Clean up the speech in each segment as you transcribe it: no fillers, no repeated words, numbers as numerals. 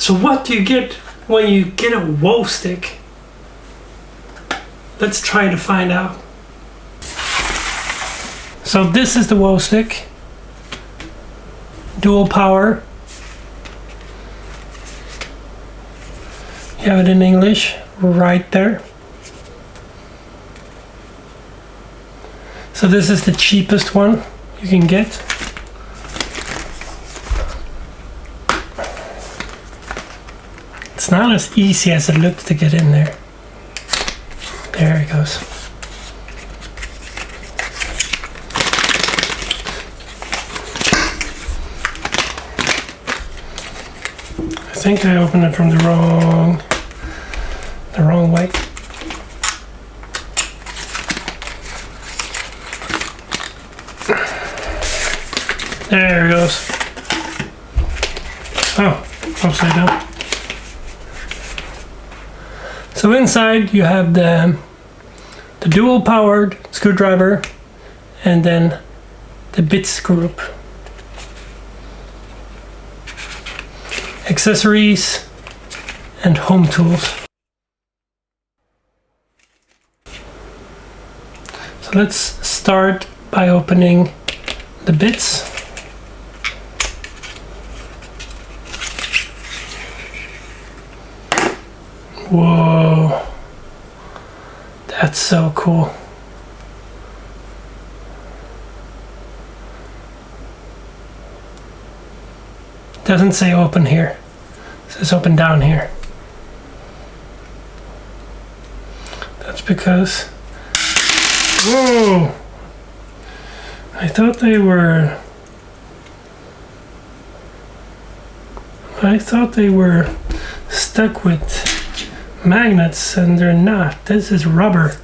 So what do you get when you get a Wowstick? Let's try to find out. So this is the Wowstick. Dual power. You have it in English right there. So this is the cheapest one you can get. It's not as easy as it looks to get in there. There it goes. I think I opened it from the wrong way. There it goes. Oh, upside down. So inside you have the dual powered screwdriver and then the bits group. Accessories and home tools. So let's start by opening the bits. Whoa, that's so cool. Doesn't say open here, it says open down here. That's because, whoa, I thought they were stuck with magnets, and they're not. This is rubber.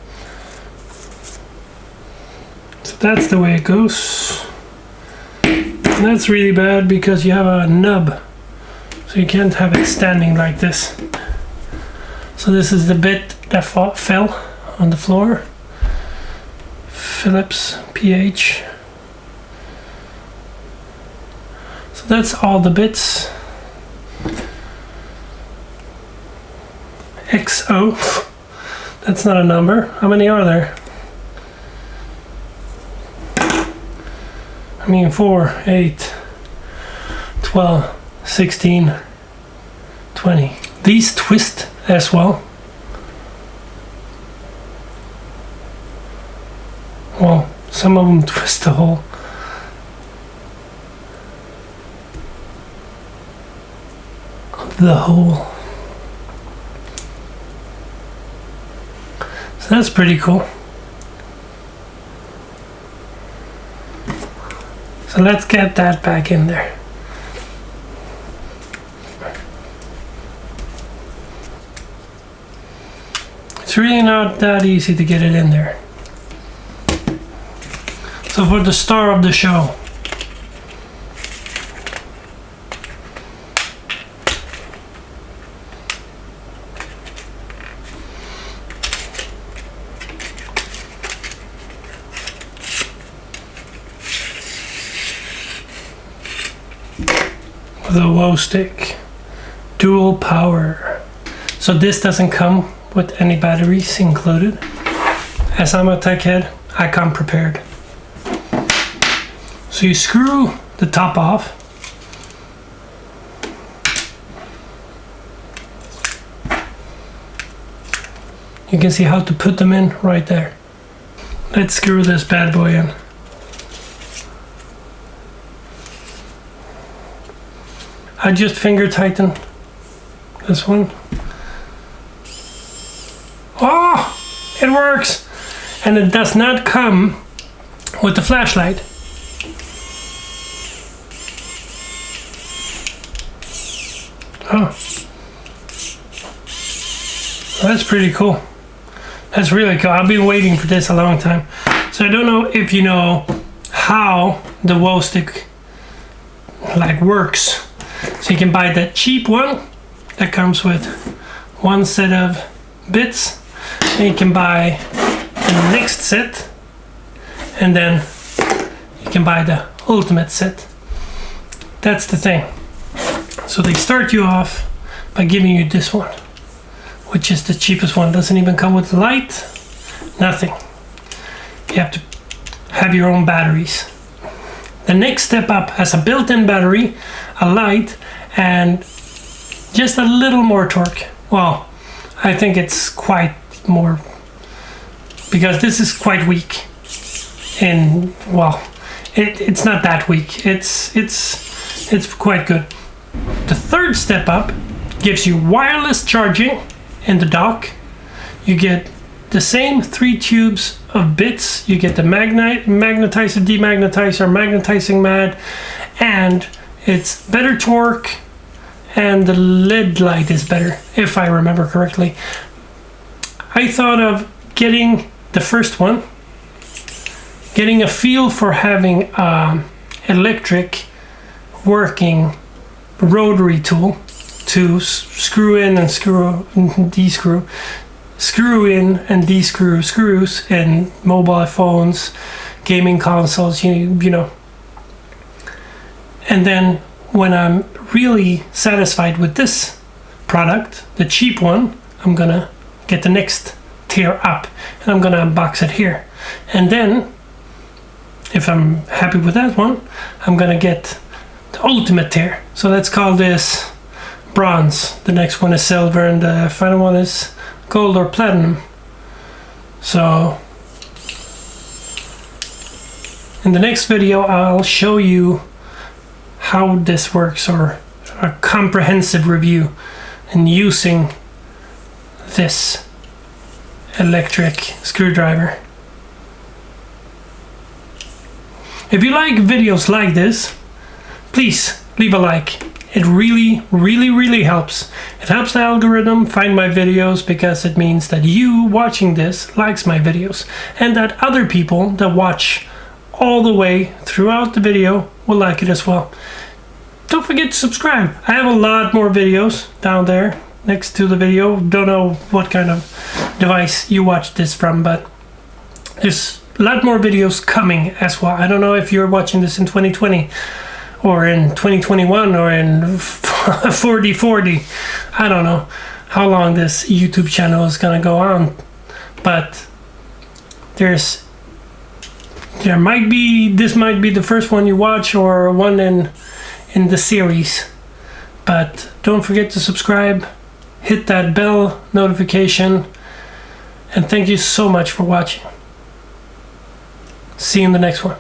So that's the way it goes. And that's really bad because you have a nub, so you can't have it standing like this. So this is the bit that fell on the floor. Phillips PH. So that's all the bits. XO. That's not a number. How many are there? I mean 4, 8, 12, 16, 20. These twist as well. Well, some of them twist the hole. So that's pretty cool. So let's get that back in there. It's really not that easy to get it in there. So for the star of the show, the Wowstick dual power. So this doesn't come with any batteries included. As I'm a tech head, I come prepared. So you screw the top off. You can see how to put them in right there. Let's screw this bad boy in. I just finger tighten this one. Oh, it works! And it does not come with the flashlight. Oh, that's pretty cool. That's really cool. I've been waiting for this a long time. So I don't know if you know how the Wowstick works. So you can buy that cheap one that comes with one set of bits, and you can buy the next set, and then you can buy the ultimate set. That's the thing. So they start you off by giving you this one, which is the cheapest one. Doesn't even come with light, nothing. You have to have your own batteries. The next step up has a built-in battery, a light, and just a little more torque. Well, I think it's quite more, because this is quite weak. And well, it's not that weak. It's quite good. The third step up gives you wireless charging in the dock. You get the same 3 tubes of bits. You get the magnetizer, demagnetizer, magnetizing mad, and it's better torque, and the LED light is better, if I remember correctly. I thought of getting the first one, getting a feel for having electric working rotary tool to screw in and descrew, screw in and descrew screws in mobile phones, gaming consoles, you know. And then when I'm really satisfied with this product, the cheap one, I'm gonna get the next tier up and I'm gonna unbox it here. And then if I'm happy with that one, I'm gonna get the ultimate tier. So let's call this bronze. The next one is silver, and the final one is gold or platinum. So in the next video, I'll show you how this works, or a comprehensive review in using this electric screwdriver. If you like videos like this, please leave a like. It really helps. It helps the algorithm find my videos, because it means that you watching this likes my videos, and that other people that watch all the way throughout the video will like it as well. Don't forget to subscribe. I have a lot more videos down there next to the video. Don't know what kind of device you watch this from, but there's a lot more videos coming as well. I don't know if you're watching this in 2020 or in 2021 or in 4040. I don't know how long this YouTube channel is gonna go on, but this might be the first one you watch, or one in the series. But don't forget to subscribe, hit that bell notification, and thank you so much for watching. See you in the next one.